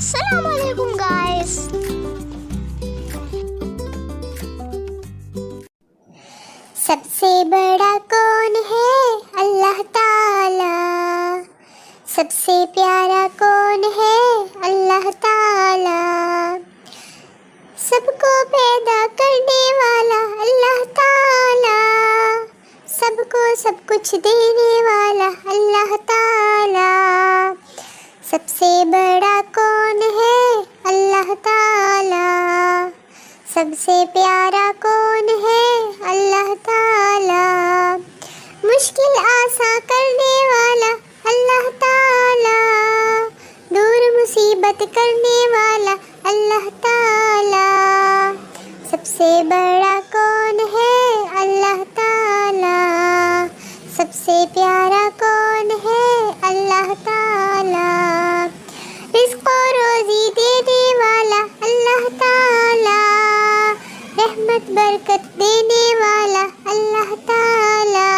السلام علیکم گائز. سب سے بڑا کون ہے؟ اللہ تعالی. سب سے پیارا کون ہے؟ اللہ تعالی. سب کو پیدا کرنے والا اللہ تعالی. سب کو سب کچھ دینے والا اللہ تعالی. سب سے بڑا کون ہے؟ اللہ تعالی. سب سے پیارا کون ہے؟ اللہ تعالی. مشکل آسان کرنے والا اللہ تعالی. دور مصیبت کرنے والا اللہ تعالی. سب سے بڑا کون ہے؟ اللہ تعالی. سب سے پیارا کون ہے؟ اللہ تعالی. رزق و روزی دینے والا اللہ تعالی. رحمت برکت دینے والا اللہ تعالی.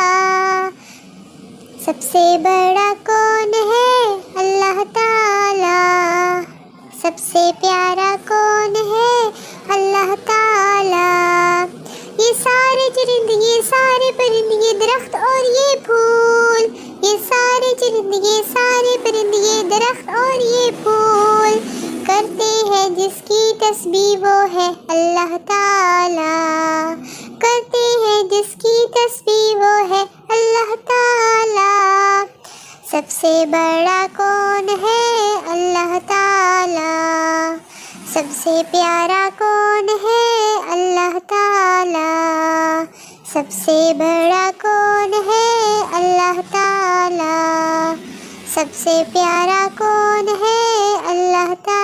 سب سے بڑا کون ہے؟ اللہ تعالی. سب سے پیارا کون ہے؟ اللہ تعالی. یہ سارے چرند، یہ سارے پرند، یہ درخت اور یہ پھول. یہ سارے چرند، یہ سارے پرند، یہ درخت اور یہ پھول کرتے ہیں جس کی تسبیح وہ ہے اللہ تعالی. کرتے ہیں جس کی تسبیح وہ ہے اللہ تعالی. سب سے بڑا کون ہے؟ اللہ تعالی. سب سے پیارا کون ہے؟ اللہ تعالی. سب سے بڑا کون ہے؟ اللہ تعالی. سب سے پیارا کون ہے؟ اللہ تعالی.